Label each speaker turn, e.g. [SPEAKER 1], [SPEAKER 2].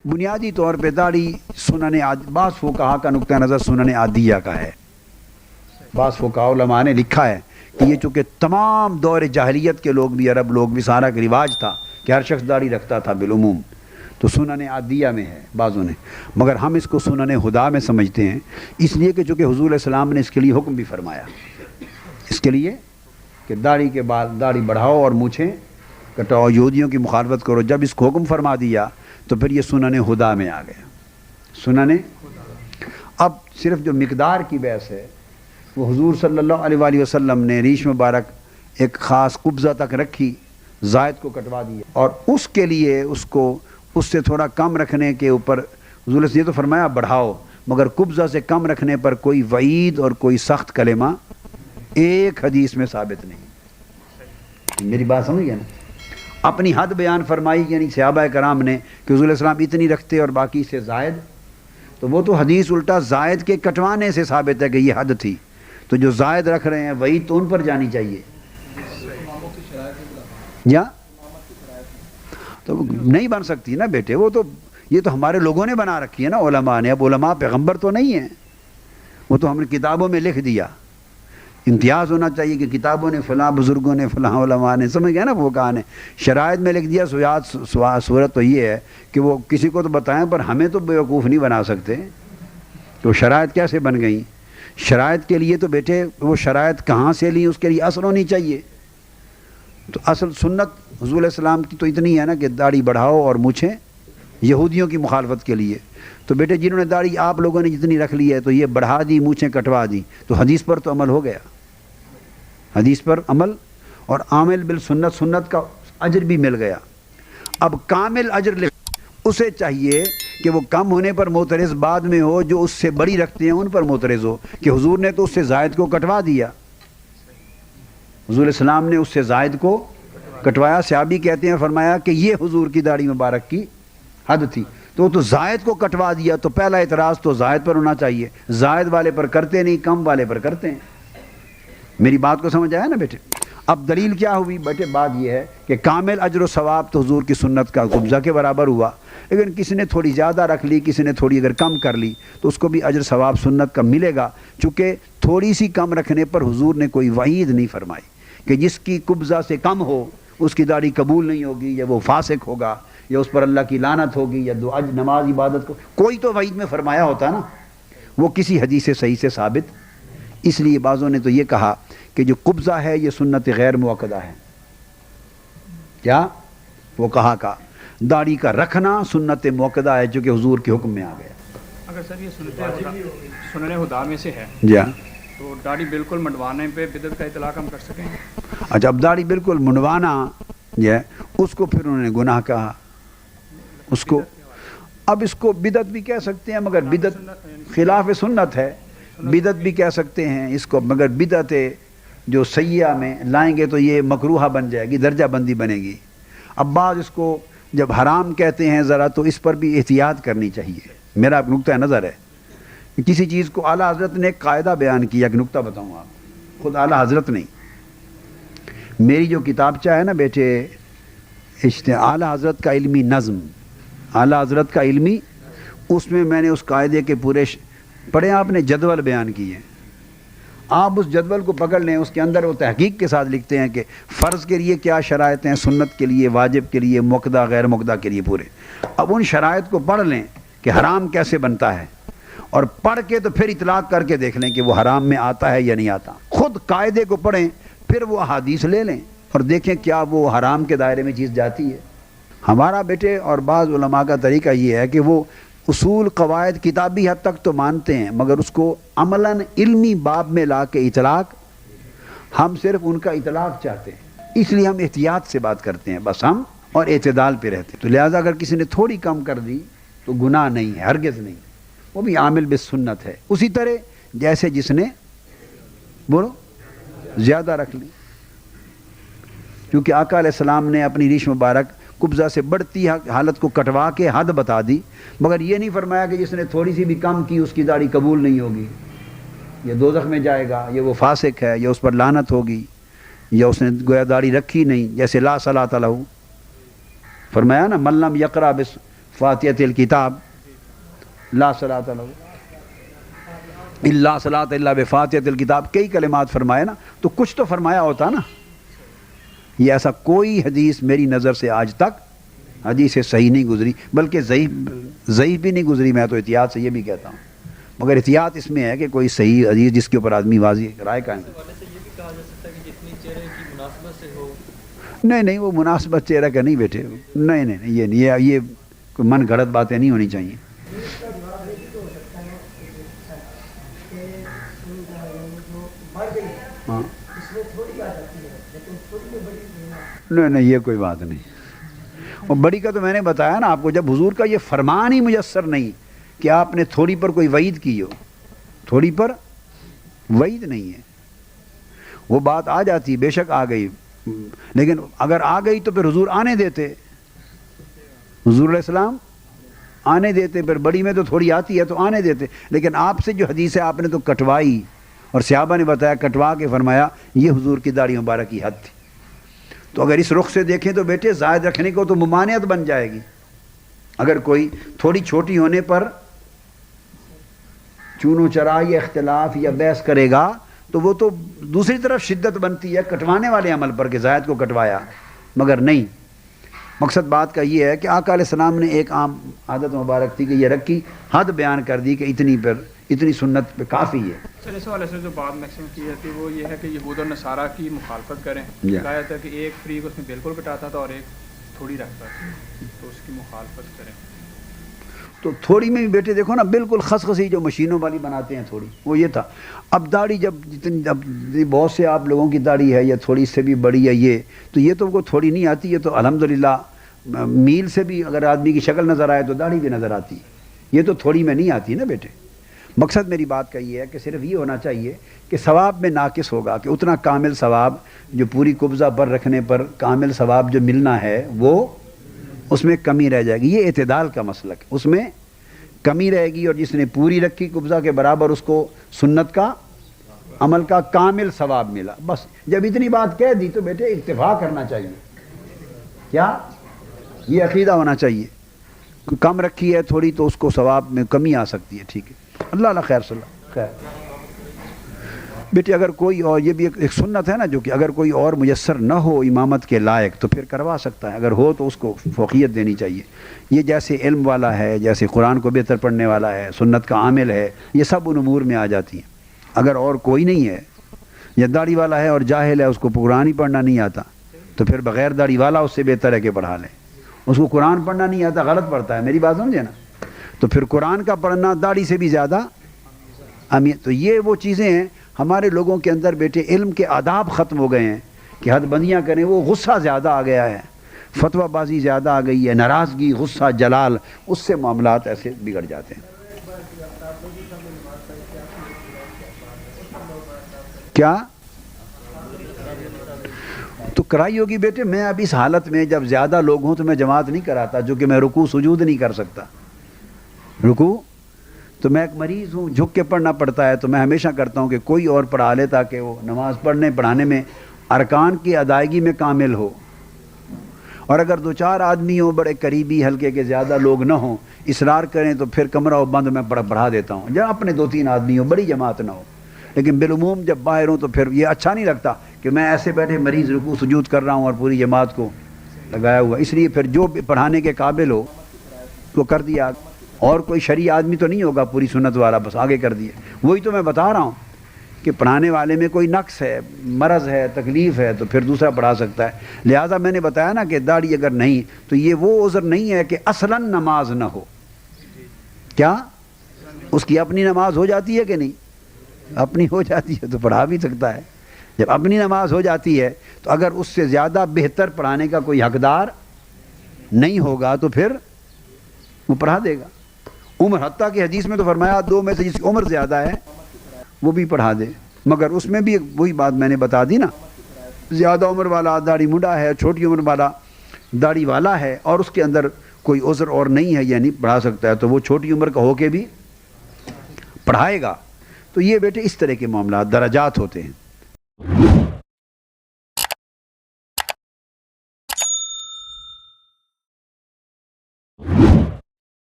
[SPEAKER 1] بنیادی طور پہ داڑھی بعض فقہا کا نقطہ نظر سنن عادیہ کا ہے۔ بعض فقہا علماء نے لکھا ہے کہ یہ چونکہ تمام دور جاہلیت کے لوگ بھی، عرب لوگ بھی، سارا کا رواج تھا کہ ہر شخص داڑھی رکھتا تھا بالعموم، تو سنن عادیہ میں ہے بعضوں نے، مگر ہم اس کو سنن ہدا میں سمجھتے ہیں، اس لیے کہ چونکہ حضور علیہ السلام نے اس کے لیے حکم بھی فرمایا، اس کے لیے کہ داڑھی بڑھاؤ اور مونچھیں کٹاؤ، یہودیوں کی مخالفت کرو۔ جب اس کو حکم فرما دیا تو پھر یہ سنن ہدا میں آ گیا۔ سنن اب صرف جو مقدار کی بحث ہے وہ حضور صلی اللہ علیہ وآلہ وسلم نے ریش مبارک ایک خاص قبضہ تک رکھی، زائد کو کٹوا دیا، اور اس کے لیے اس سے تھوڑا کم رکھنے کے اوپر حضور نے تو فرمایا بڑھاؤ، مگر قبضہ سے کم رکھنے پر کوئی وعید اور کوئی سخت کلمہ ایک حدیث میں ثابت نہیں۔ میری بات سمجھ گئے نا؟ اپنی حد بیان فرمائی، یعنی صحابہ کرام نے کہ حضور علیہ السلام اتنی رکھتے اور باقی سے زائد، تو وہ تو حدیث الٹا زائد کے کٹوانے سے ثابت ہے کہ یہ حد تھی، تو جو زائد رکھ رہے ہیں وہی تو ان پر جانی چاہیے، یا تو نہیں بن سکتی نا بیٹے، وہ تو یہ تو ہمارے لوگوں نے بنا رکھی ہے نا، علماء نے۔ اب علماء پیغمبر تو نہیں ہیں، وہ تو ہم نے کتابوں میں لکھ دیا۔ امتیاز ہونا چاہیے کہ کتابوں نے، فلاں بزرگوں نے، فلاں علماء نے، سمجھ گئے نا، وہ کہا نے شرائط میں لکھ دیا۔ صورت تو یہ ہے کہ وہ کسی کو تو بتائیں، پر ہمیں تو بیوقوف نہیں بنا سکتے، تو شرائط کیسے بن گئیں؟ شرائط کے لیے تو بیٹے وہ شرائط کہاں سے لیں، اس کے لیے اصل ہونی چاہیے۔ تو اصل سنت حضور علیہ السلام کی تو اتنی ہے نا کہ داڑھی بڑھاؤ اور مونچھیں، یہودیوں کی مخالفت کے لیے۔ تو بیٹے جنہوں نے داڑھی آپ لوگوں نے جتنی رکھ لی ہے تو یہ بڑھا دی، مونچھیں کٹوا دی، تو حدیث پر تو عمل ہو گیا، حدیث پر عمل، اور عامل بالسنت، سنت کا اجر بھی مل گیا۔ اب کامل اجر اسے چاہیے کہ وہ کم ہونے پر معترض بعد میں ہو، جو اس سے بڑی رکھتے ہیں ان پر معترض ہو کہ حضور نے تو اس سے زائد کو کٹوا دیا، حضور علیہ السلام نے اس سے زائد کو کٹوایا۔ صحابی کہتے ہیں فرمایا کہ یہ حضور کی داڑھی مبارک کی حد تھی، تو زائد کو کٹوا دیا، تو پہلا اعتراض تو زائد پر ہونا چاہیے، زائد والے پر کرتے نہیں، کم والے پر کرتے ہیں۔ میری بات کو سمجھ آیا نا بیٹے؟ اب دلیل کیا ہوئی بیٹے؟ بات یہ ہے کہ کامل اجر و ثواب تو حضور کی سنت کا قبضہ کے برابر ہوا، لیکن کسی نے تھوڑی زیادہ رکھ لی، کسی نے تھوڑی اگر کم کر لی، تو اس کو بھی اجر ثواب سنت کا ملے گا، چونکہ تھوڑی سی کم رکھنے پر حضور نے کوئی وعید نہیں فرمائی کہ جس کی قبضہ سے کم ہو اس کی داڑھی قبول نہیں ہوگی، یا وہ فاسق ہوگا، یا اس پر اللہ کی لعنت ہوگی، یا دعا نماز عبادت کو کوئی تو وعید میں فرمایا ہوتا نا، وہ کسی حدیث صحیح سے ثابت۔ اس لیے بعضوں نے تو یہ کہا کہ جو قبضہ ہے یہ سنت غیر موقدہ ہے۔ کیا وہ کہا کا داڑھی کا رکھنا سنت موقدہ ہے، جو کہ حضور کے حکم میں آ گیا۔
[SPEAKER 2] اگر سر یہ سنن ہدا میں سے ہے
[SPEAKER 1] جی ہاں،
[SPEAKER 2] تو داڑھی بالکل منڈوانے پہ بدعت کا اطلاق ہم کر سکیں؟
[SPEAKER 1] اچھا، اب داڑھی بالکل منڈوانا جو ہے اس کو پھر انہوں نے گناہ کہا، اس کو اب اس کو بدعت بھی کہہ سکتے ہیں، مگر بدعت خلاف سنت ہے، بدعت بھی کہہ سکتے ہیں اس کو، مگر بدعت جو سیئہ میں لائیں گے تو یہ مکروہہ بن جائے گی، درجہ بندی بنے گی۔ اب بعض اس کو جب حرام کہتے ہیں ذرا، تو اس پر بھی احتیاط کرنی چاہیے۔ میرا نقطہ نظر ہے، کسی چیز کو اعلیٰ حضرت نے ایک قاعدہ بیان کیا، ایک نقطہ بتاؤں آپ، خود اعلیٰ حضرت نہیں، میری جو کتابچہ ہے نا بیٹے، اعلیٰ حضرت کا علمی نظم، اعلیٰ حضرت کا علمی، اس میں میں نے اس قاعدے کے پورے پڑھے، آپ نے جدول بیان کیے ہیں، آپ اس جدول کو پکڑ لیں، اس کے اندر وہ تحقیق کے ساتھ لکھتے ہیں کہ فرض کے لیے کیا شرائط ہیں، سنت کے لیے، واجب کے لیے، موقدہ غیر موقدہ کے لیے پورے۔ اب ان شرائط کو پڑھ لیں کہ حرام کیسے بنتا ہے، اور پڑھ کے تو پھر اطلاق کر کے دیکھ لیں کہ وہ حرام میں آتا ہے یا نہیں آتا، خود قاعدے کو پڑھیں، پھر وہ احادیث لے لیں اور دیکھیں کیا وہ حرام کے دائرے میں چیز جاتی ہے۔ ہمارا بیٹے اور بعض علماء کا طریقہ یہ ہے کہ وہ اصول قواعد کتابی حد تک تو مانتے ہیں، مگر اس کو عملاً علمی باب میں لا کے اطلاق، ہم صرف ان کا اطلاق چاہتے ہیں، اس لیے ہم احتیاط سے بات کرتے ہیں بس ہم، اور اعتدال پہ رہتے ہیں۔ تو لہٰذا اگر کسی نے تھوڑی کم کر دی تو گناہ نہیں ہے، ہرگز نہیں، وہ بھی عامل بالسنت ہے، اسی طرح جیسے جس نے بولو زیادہ رکھ لی، کیونکہ آقا علیہ السلام نے اپنی ریش مبارک قبضہ سے بڑھتی حالت کو کٹوا کے حد بتا دی، مگر یہ نہیں فرمایا کہ جس نے تھوڑی سی بھی کم کی اس کی داڑھی قبول نہیں ہوگی، یہ دوزخ میں جائے گا، یہ وہ فاسق ہے، یا اس پر لعنت ہوگی، یا اس نے گویا داڑھی رکھی نہیں، جیسے لا صلاۃ لہ، فرمایا نا من لم یقرأ फातिहतिल किताब ला सलात लहू इल्ला सलात इल्ला बिफातिहतिल किताब, कई कलिमात फरमाए ना, तो कुछ तो फरमाया होता ना। ये ऐसा कोई हदीस मेरी नज़र से आज तक हदीस से सही नहीं गुजरी, बल्कि ज़ईफ़ भी नहीं गुजरी। मैं तो एहतियात से ये भी कहता हूँ, मगर एहतियात इसमें है कि कोई सही हदीस जिसके ऊपर आदमी वाज़िह राय कायम। नहीं नहीं, वो मुनासिबत चेहरा का नहीं बेटे, नहीं नहीं नहीं, ये कोई मन गढ़ंत बातें नहीं होनी चाहिए। हाँ नहीं नहीं, ये कोई बात नहीं। और बड़ी का तो मैंने बताया ना आपको, जब हुजूर का ये फरमान ही मुयस्सर नहीं कि आपने थोड़ी पर कोई वईद की हो, थोड़ी पर वईद नहीं है, वो बात आ जाती, बेशक आ गई, लेकिन अगर आ गई तो फिर हुजूर आने देते, हुजूर अलैहिस्सलाम आने देते, फिर बड़ी में तो थोड़ी आती है तो आने देते। लेकिन आपसे जो हदीस है आपने तो कटवाई, और सहाबा ने बताया कटवा के फरमाया ये हुजूर की दाढ़ी मुबारक की हद थी। तो अगर इस रुख से देखें तो बेटे ज़ायद रखने को तो मुमानियत बन जाएगी। अगर कोई थोड़ी छोटी होने पर चूनो चरा या इख्तिलाफ या बहस करेगा तो वो तो दूसरी तरफ शिद्दत बनती है कटवाने वाले अमल पर कि ज़ायद को कटवाया, मगर नहीं। मकसद बात का ये है कि आका अलैहिस्सलाम ने एक आम आदत मुबारक थी कि ये रखी, हद बयान कर दी कि इतनी पर इतनी सुन्नत पे काफ़ी है।
[SPEAKER 2] सर इस वाले से जो बात मैक्सिमम की जाती है वो ये है कि यहूद और नसारा की मुखालफत करें।
[SPEAKER 1] या।
[SPEAKER 2] कहा जाता है कि एक फ्रीक उसमें बिल्कुल कटाता था और एक थोड़ी रखता था, तो उसकी मुखालफत करें।
[SPEAKER 1] तो थोड़ी में भी बेटे देखो ना, बिल्कुल खसखसी जो मशीनों वाली बनाते हैं थोड़ी, वो ये था। अब दाढ़ी जब जितनी, अब बहुत से आप लोगों की दाढ़ी है या थोड़ी से भी बड़ी है ये, तो ये तो उनको थोड़ी नहीं आती, ये तो अल्हम्दुलिल्लाह मील से भी अगर आदमी की शक्ल नज़र आए तो दाढ़ी भी नज़र आती है, ये तो थोड़ी में नहीं आती ना बेटे। मकसद मेरी बात का ये है कि सिर्फ ये होना चाहिए कि सवाब में नाकिस होगा, कि उतना कामिल सवाब जो पूरी कुब्ज़ा पर रखने पर कामिल सवाब जो मिलना है वो उसमें कमी रह जाएगी। ये इत्तेदाल का मसलक, उसमें कमी रहेगी, और जिसने पूरी रखी कुब्ज़ा के बराबर उसको सुन्नत का अमल का कामिल सवाब मिला। बस जब इतनी बात कह दी तो बेटे इत्तिफा करना चाहिए, क्या ये अकीदा होना चाहिए। कम रखी है थोड़ी तो उसको सवाब में कमी आ सकती है, ठीक है। अल्लाह ला खैर सल्ला खैर। बेटे अगर कोई और, ये भी एक सुन्नत है ना, जो कि अगर कोई और मुयस्सर न हो इमामत के लायक तो फिर करवा सकता है, अगर हो तो उसको फ़ौक़ियत देनी चाहिए। ये जैसे इल्म वाला है, जैसे कुरान को बेहतर पढ़ने वाला है, सुन्नत का आमिल है, ये सब उन उमूर में आ जाती हैं। अगर और कोई नहीं है, या दाढ़ी वाला है और जाहिल है, उसको कुरान ही पढ़ना नहीं आता, तो फिर बग़ैर दाढ़ी वाला उससे बेहतर है कि पढ़ा लें। उसको कुरान पढ़ना नहीं आता, गलत पढ़ता है, मेरी बात समझे ना, तो फिर कुरान का पढ़ना दाढ़ी से भी ज़्यादा अहमियत। तो ये वो चीज़ें हैं हमारे लोगों के अंदर बेटे, इल्म के आदाब ख़त्म हो गए हैं कि हदबंदियाँ करें, वो गुस्सा ज़्यादा आ गया है, फतवाबाजी ज़्यादा आ गई है, नाराज़गी, गुस्सा, जलाल, उससे मामलात ऐसे बिगड़ जाते हैं। क्या तो कराई होगी बेटे? मैं अब इस हालत में जब ज़्यादा लोग हों तो मैं जमात नहीं कराता, जो कि मैं रुकू सुजूद नहीं कर सकता। रुकू तो मैं एक मरीज़ हूँ, झुक के पढ़ना पड़ता है, तो मैं हमेशा करता हूँ कि कोई और पढ़ा ले ताकि वो नमाज़ पढ़ाने में अरकान की अदायगी में कामिल हो। और अगर दो चार आदमी हो बड़े करीबी हल्के के, ज़्यादा लोग ना हों, इसरार करें तो फिर कमरा हो बंद, मैं पढ़ा देता हूँ। जब अपने दो तीन आदमी हो, बड़ी जमात ना हो। लेकिन बिलुमूम जब बाहर हूँ तो फिर ये अच्छा नहीं लगता कि मैं ऐसे बैठे मरीज़ रुकू सुजूद कर रहा हूँ और पूरी जमात को लगाया हुआ। इसलिए फिर जो पढ़ाने के काबिल हो तो कर दिया, और कोई शरई आदमी तो नहीं होगा पूरी सुन्नत वाला, बस आगे कर दिए। वही तो मैं बता रहा हूँ कि पढ़ाने वाले में कोई नक्स है, मरज़ है, तकलीफ़ है, तो फिर दूसरा पढ़ा सकता है। लिहाजा मैंने बताया ना कि दाढ़ी अगर नहीं तो ये वो उज़र नहीं है कि असलन नमाज ना हो। क्या उसकी अपनी नमाज हो जाती है कि नहीं? अपनी हो जाती है तो पढ़ा भी सकता है। जब अपनी नमाज हो जाती है तो अगर उससे ज़्यादा बेहतर पढ़ाने का कोई हकदार नहीं होगा तो फिर वो पढ़ा देगा। उम्र, हत्ता की हदीस में तो फरमाया दो में से जिसकी उम्र ज़्यादा है वो भी पढ़ा दे, मगर उसमें भी वही बात मैंने बता दी ना, ज़्यादा उम्र वाला दाढ़ी मुंडा है, छोटी उम्र वाला दाढ़ी वाला है और उसके अंदर कोई उज़र और नहीं है, यानी पढ़ा सकता है, तो वो छोटी उम्र का होके भी पढ़ाएगा। तो ये बेटे इस तरह के मामला दराजात होते हैं।